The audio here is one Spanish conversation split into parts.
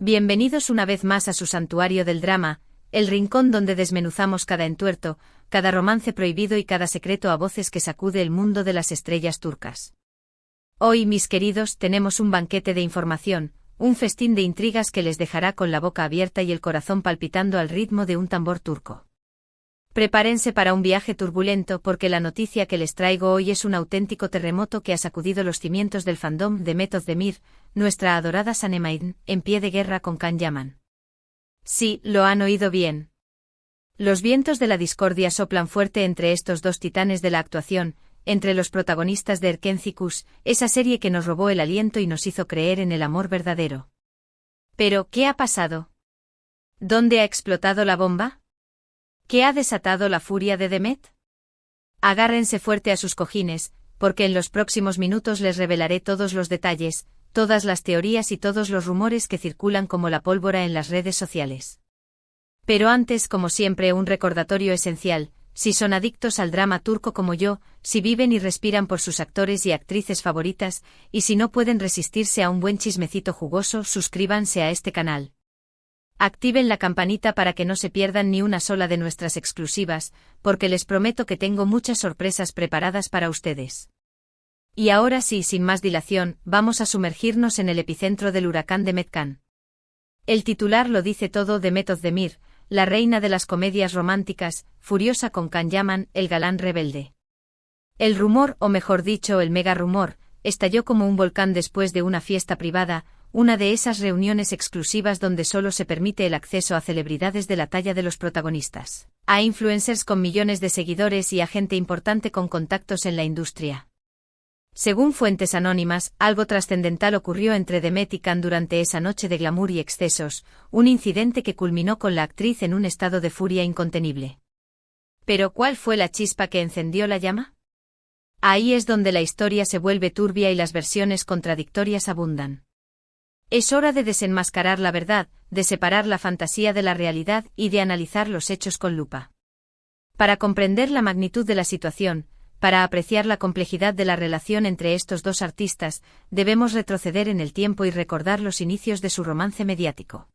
Bienvenidos una vez más a su santuario del drama, el rincón donde desmenuzamos cada entuerto, cada romance prohibido y cada secreto a voces que sacude el mundo de las estrellas turcas. Hoy, mis queridos, tenemos un banquete de información, un festín de intrigas que les dejará con la boca abierta y el corazón palpitando al ritmo de un tambor turco. Prepárense para un viaje turbulento porque la noticia que les traigo hoy es un auténtico terremoto que ha sacudido los cimientos del fandom de Method Demir, nuestra adorada Sahnemaid, en pie de guerra con Can Yaman. Sí, lo han oído bien. Los vientos de la discordia soplan fuerte entre estos dos titanes de la actuación, entre los protagonistas de Erkencikus, esa serie que nos robó el aliento y nos hizo creer en el amor verdadero. Pero, ¿qué ha pasado? ¿Dónde ha explotado la bomba? ¿Qué ha desatado la furia de Demet? Agárrense fuerte a sus cojines, porque en los próximos minutos les revelaré todos los detalles, todas las teorías y todos los rumores que circulan como la pólvora en las redes sociales. Pero antes, como siempre, un recordatorio esencial: si son adictos al drama turco como yo, si viven y respiran por sus actores y actrices favoritas, y si no pueden resistirse a un buen chismecito jugoso, suscríbanse a este canal. Activen la campanita para que no se pierdan ni una sola de nuestras exclusivas, porque les prometo que tengo muchas sorpresas preparadas para ustedes. Y ahora sí, sin más dilación, vamos a sumergirnos en el epicentro del huracán Demet Can. El titular lo dice todo: de Method Demir, la reina de las comedias románticas, furiosa con Can Yaman, el galán rebelde. El rumor, o mejor dicho, el mega rumor, estalló como un volcán después de una fiesta privada, una de esas reuniones exclusivas donde solo se permite el acceso a celebridades de la talla de los protagonistas, a influencers con millones de seguidores y a gente importante con contactos en la industria. Según fuentes anónimas, algo trascendental ocurrió entre Demet y Can durante esa noche de glamour y excesos, un incidente que culminó con la actriz en un estado de furia incontenible. ¿Pero cuál fue la chispa que encendió la llama? Ahí es donde la historia se vuelve turbia y las versiones contradictorias abundan. Es hora de desenmascarar la verdad, de separar la fantasía de la realidad y de analizar los hechos con lupa. Para comprender la magnitud de la situación, para apreciar la complejidad de la relación entre estos dos artistas, debemos retroceder en el tiempo y recordar los inicios de su romance mediático.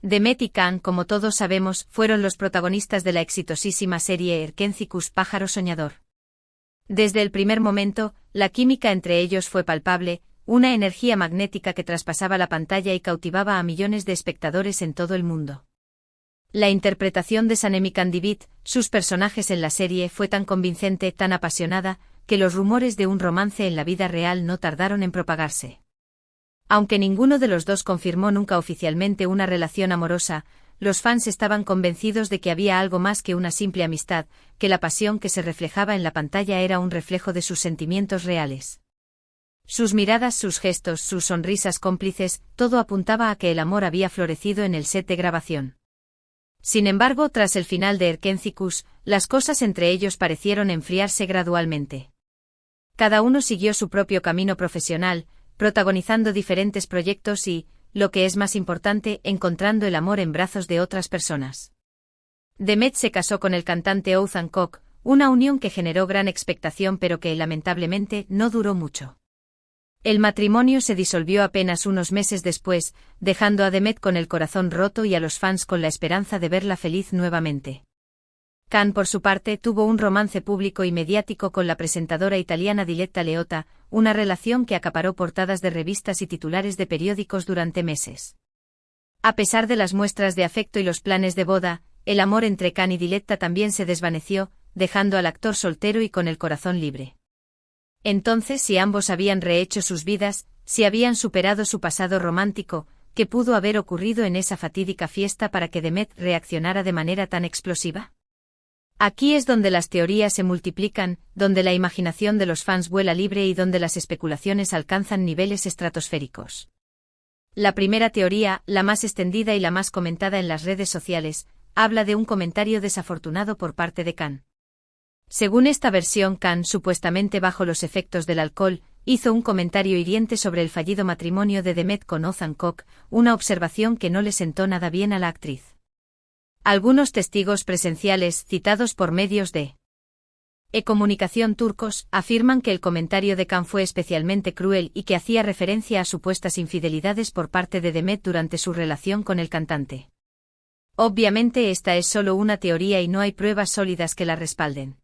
Demet y Can, como todos sabemos, fueron los protagonistas de la exitosísima serie Erkencikus, Pájaro Soñador. Desde el primer momento, la química entre ellos fue palpable, una energía magnética que traspasaba la pantalla y cautivaba a millones de espectadores en todo el mundo. La interpretación de Sahnemaid Kandibit, sus personajes en la serie, fue tan convincente, tan apasionada, que los rumores de un romance en la vida real no tardaron en propagarse. Aunque ninguno de los dos confirmó nunca oficialmente una relación amorosa, los fans estaban convencidos de que había algo más que una simple amistad, que la pasión que se reflejaba en la pantalla era un reflejo de sus sentimientos reales. Sus miradas, sus gestos, sus sonrisas cómplices, todo apuntaba a que el amor había florecido en el set de grabación. Sin embargo, tras el final de Erkencikus, las cosas entre ellos parecieron enfriarse gradualmente. Cada uno siguió su propio camino profesional, protagonizando diferentes proyectos y, lo que es más importante, encontrando el amor en brazos de otras personas. Demet se casó con el cantante Oğuzhan Koç, una unión que generó gran expectación pero que, lamentablemente, no duró mucho. El matrimonio se disolvió apenas unos meses después, dejando a Demet con el corazón roto y a los fans con la esperanza de verla feliz nuevamente. Can, por su parte, tuvo un romance público y mediático con la presentadora italiana Diletta Leotta, una relación que acaparó portadas de revistas y titulares de periódicos durante meses. A pesar de las muestras de afecto y los planes de boda, el amor entre Can y Diletta también se desvaneció, dejando al actor soltero y con el corazón libre. Entonces, si ambos habían rehecho sus vidas, si habían superado su pasado romántico, ¿qué pudo haber ocurrido en esa fatídica fiesta para que Demet reaccionara de manera tan explosiva? Aquí es donde las teorías se multiplican, donde la imaginación de los fans vuela libre y donde las especulaciones alcanzan niveles estratosféricos. La primera teoría, la más extendida y la más comentada en las redes sociales, habla de un comentario desafortunado por parte de Can. Según esta versión, Can, supuestamente bajo los efectos del alcohol, hizo un comentario hiriente sobre el fallido matrimonio de Demet con Oğuzhan Koç, una observación que no le sentó nada bien a la actriz. Algunos testigos presenciales, citados por medios de E-Comunicación turcos afirman que el comentario de Can fue especialmente cruel y que hacía referencia a supuestas infidelidades por parte de Demet durante su relación con el cantante. Obviamente esta es solo una teoría y no hay pruebas sólidas que la respalden.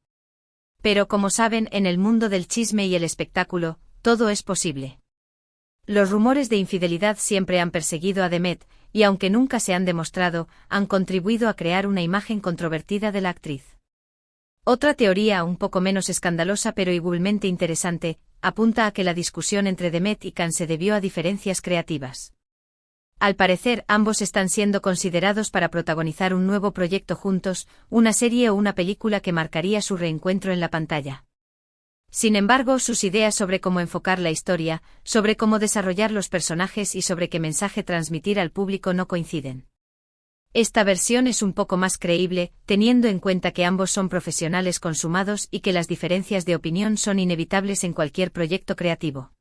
Pero como saben, en el mundo del chisme y el espectáculo, todo es posible. Los rumores de infidelidad siempre han perseguido a Demet, y aunque nunca se han demostrado, han contribuido a crear una imagen controvertida de la actriz. Otra teoría, un poco menos escandalosa pero igualmente interesante, apunta a que la discusión entre Demet y Can se debió a diferencias creativas. Al parecer, ambos están siendo considerados para protagonizar un nuevo proyecto juntos, una serie o una película que marcaría su reencuentro en la pantalla. Sin embargo, sus ideas sobre cómo enfocar la historia, sobre cómo desarrollar los personajes y sobre qué mensaje transmitir al público no coinciden. Esta versión es un poco más creíble, teniendo en cuenta que ambos son profesionales consumados y que las diferencias de opinión son inevitables en cualquier proyecto creativo.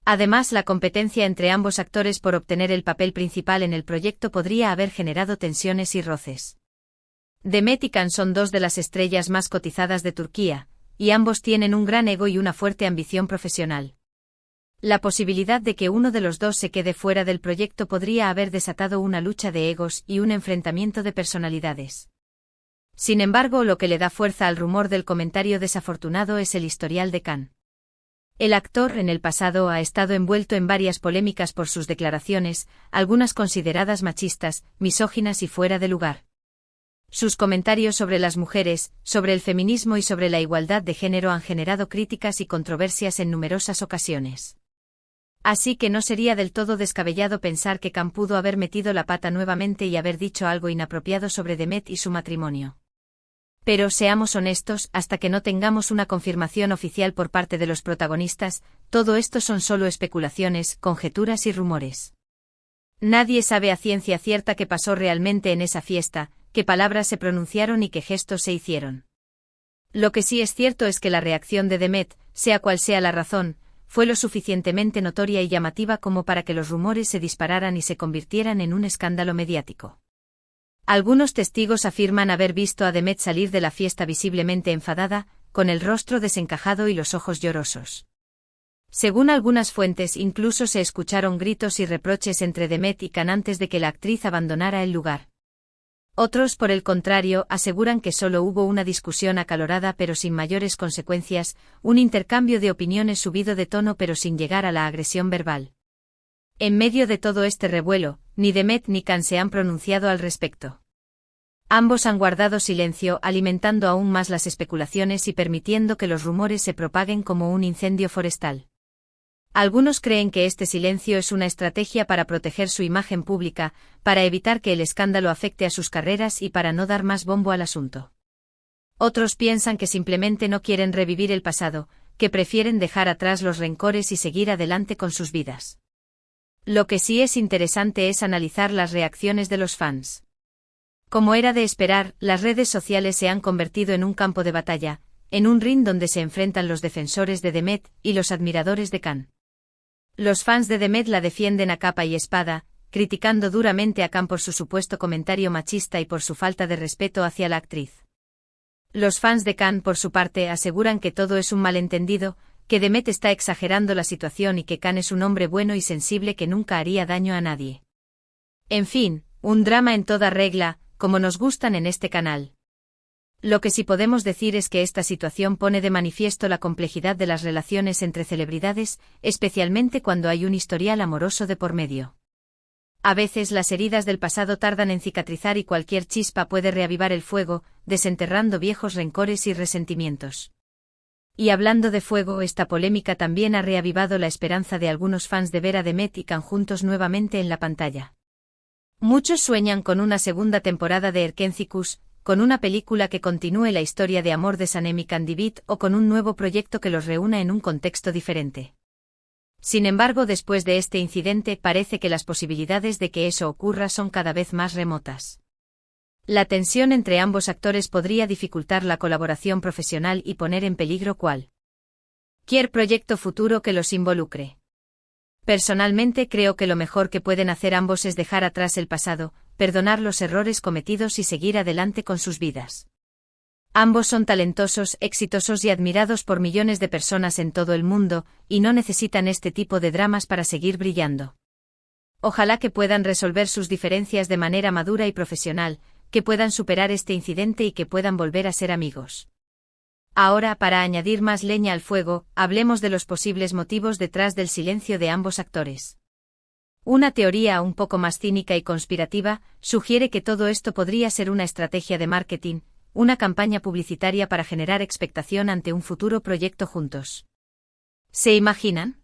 Además, la competencia entre ambos actores por obtener el papel principal en el proyecto podría haber generado tensiones y roces. Demet y Can son dos de las estrellas más cotizadas de Turquía, y ambos tienen un gran ego y una fuerte ambición profesional. La posibilidad de que uno de los dos se quede fuera del proyecto podría haber desatado una lucha de egos y un enfrentamiento de personalidades. Sin embargo, lo que le da fuerza al rumor del comentario desafortunado es el historial de Can. El actor en el pasado ha estado envuelto en varias polémicas por sus declaraciones, algunas consideradas machistas, misóginas y fuera de lugar. Sus comentarios sobre las mujeres, sobre el feminismo y sobre la igualdad de género han generado críticas y controversias en numerosas ocasiones. Así que no sería del todo descabellado pensar que Can pudo haber metido la pata nuevamente y haber dicho algo inapropiado sobre Demet y su matrimonio. Pero seamos honestos, hasta que no tengamos una confirmación oficial por parte de los protagonistas, todo esto son solo especulaciones, conjeturas y rumores. Nadie sabe a ciencia cierta qué pasó realmente en esa fiesta, qué palabras se pronunciaron y qué gestos se hicieron. Lo que sí es cierto es que la reacción de Demet, sea cual sea la razón, fue lo suficientemente notoria y llamativa como para que los rumores se dispararan y se convirtieran en un escándalo mediático. Algunos testigos afirman haber visto a Demet salir de la fiesta visiblemente enfadada, con el rostro desencajado y los ojos llorosos. Según algunas fuentes, incluso se escucharon gritos y reproches entre Demet y Can antes de que la actriz abandonara el lugar. Otros, por el contrario, aseguran que solo hubo una discusión acalorada pero sin mayores consecuencias, un intercambio de opiniones subido de tono pero sin llegar a la agresión verbal. En medio de todo este revuelo, ni Demet ni Can se han pronunciado al respecto. Ambos han guardado silencio, alimentando aún más las especulaciones y permitiendo que los rumores se propaguen como un incendio forestal. Algunos creen que este silencio es una estrategia para proteger su imagen pública, para evitar que el escándalo afecte a sus carreras y para no dar más bombo al asunto. Otros piensan que simplemente no quieren revivir el pasado, que prefieren dejar atrás los rencores y seguir adelante con sus vidas. Lo que sí es interesante es analizar las reacciones de los fans. Como era de esperar, las redes sociales se han convertido en un campo de batalla, en un ring donde se enfrentan los defensores de Demet y los admiradores de Can. Los fans de Demet la defienden a capa y espada, criticando duramente a Can por su supuesto comentario machista y por su falta de respeto hacia la actriz. Los fans de Can, por su parte, aseguran que todo es un malentendido, que Demet está exagerando la situación y que Can es un hombre bueno y sensible que nunca haría daño a nadie. En fin, un drama en toda regla, como nos gustan en este canal. Lo que sí podemos decir es que esta situación pone de manifiesto la complejidad de las relaciones entre celebridades, especialmente cuando hay un historial amoroso de por medio. A veces las heridas del pasado tardan en cicatrizar y cualquier chispa puede reavivar el fuego, desenterrando viejos rencores y resentimientos. Y hablando de fuego, esta polémica también ha reavivado la esperanza de algunos fans de ver a Demet y Can juntos nuevamente en la pantalla. Muchos sueñan con una segunda temporada de Erkencikus, con una película que continúe la historia de amor de Sanem y Candivit o con un nuevo proyecto que los reúna en un contexto diferente. Sin embargo, después de este incidente parece que las posibilidades de que eso ocurra son cada vez más remotas. La tensión entre ambos actores podría dificultar la colaboración profesional y poner en peligro cualquier proyecto futuro que los involucre. Personalmente creo que lo mejor que pueden hacer ambos es dejar atrás el pasado, perdonar los errores cometidos y seguir adelante con sus vidas. Ambos son talentosos, exitosos y admirados por millones de personas en todo el mundo, y no necesitan este tipo de dramas para seguir brillando. Ojalá que puedan resolver sus diferencias de manera madura y profesional, que puedan superar este incidente y que puedan volver a ser amigos. Ahora, para añadir más leña al fuego, hablemos de los posibles motivos detrás del silencio de ambos actores. Una teoría un poco más cínica y conspirativa sugiere que todo esto podría ser una estrategia de marketing, una campaña publicitaria para generar expectación ante un futuro proyecto juntos. ¿Se imaginan?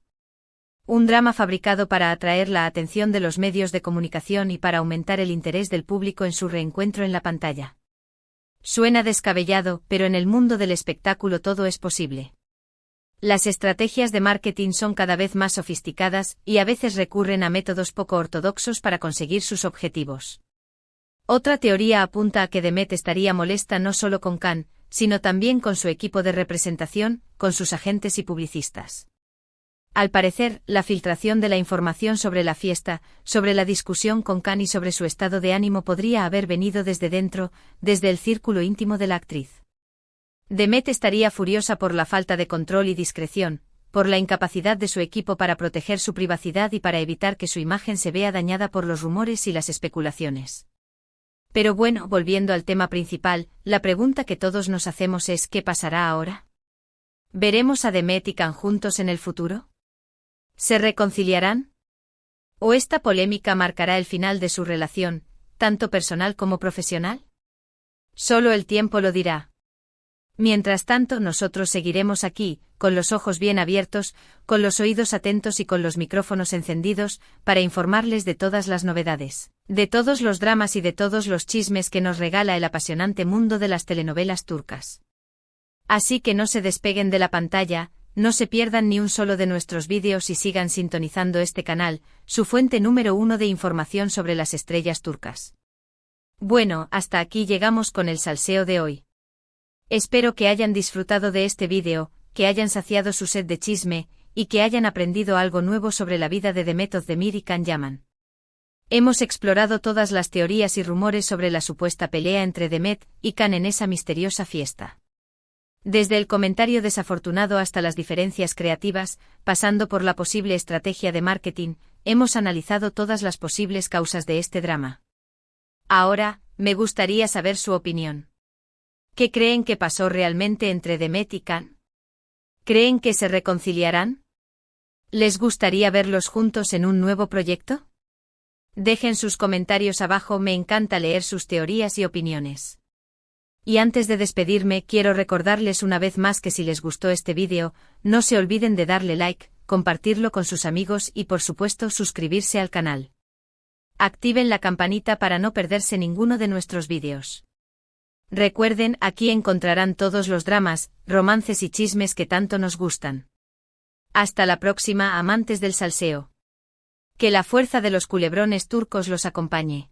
Un drama fabricado para atraer la atención de los medios de comunicación y para aumentar el interés del público en su reencuentro en la pantalla. Suena descabellado, pero en el mundo del espectáculo todo es posible. Las estrategias de marketing son cada vez más sofisticadas y a veces recurren a métodos poco ortodoxos para conseguir sus objetivos. Otra teoría apunta a que Demet estaría molesta no solo con Khan, sino también con su equipo de representación, con sus agentes y publicistas. Al parecer, la filtración de la información sobre la fiesta, sobre la discusión con Khan y sobre su estado de ánimo podría haber venido desde dentro, desde el círculo íntimo de la actriz. Demet estaría furiosa por la falta de control y discreción, por la incapacidad de su equipo para proteger su privacidad y para evitar que su imagen se vea dañada por los rumores y las especulaciones. Pero bueno, volviendo al tema principal, la pregunta que todos nos hacemos es ¿qué pasará ahora? ¿Veremos a Demet y Khan juntos en el futuro? ¿Se reconciliarán? ¿O esta polémica marcará el final de su relación, tanto personal como profesional? Solo el tiempo lo dirá. Mientras tanto, nosotros seguiremos aquí, con los ojos bien abiertos, con los oídos atentos y con los micrófonos encendidos, para informarles de todas las novedades, de todos los dramas y de todos los chismes que nos regala el apasionante mundo de las telenovelas turcas. Así que no se despeguen de la pantalla, no se pierdan ni un solo de nuestros vídeos y sigan sintonizando este canal, su fuente número 1 de información sobre las estrellas turcas. Bueno, hasta aquí llegamos con el salseo de hoy. Espero que hayan disfrutado de este vídeo, que hayan saciado su sed de chisme, y que hayan aprendido algo nuevo sobre la vida de Demet Özdemir y Can Yaman. Hemos explorado todas las teorías y rumores sobre la supuesta pelea entre Demet y Can en esa misteriosa fiesta. Desde el comentario desafortunado hasta las diferencias creativas, pasando por la posible estrategia de marketing, hemos analizado todas las posibles causas de este drama. Ahora, me gustaría saber su opinión. ¿Qué creen que pasó realmente entre Demet y Can? ¿Creen que se reconciliarán? ¿Les gustaría verlos juntos en un nuevo proyecto? Dejen sus comentarios abajo, me encanta leer sus teorías y opiniones. Y antes de despedirme, quiero recordarles una vez más que si les gustó este vídeo, no se olviden de darle like, compartirlo con sus amigos y por supuesto suscribirse al canal. Activen la campanita para no perderse ninguno de nuestros vídeos. Recuerden, aquí encontrarán todos los dramas, romances y chismes que tanto nos gustan. Hasta la próxima, amantes del salseo. Que la fuerza de los culebrones turcos los acompañe.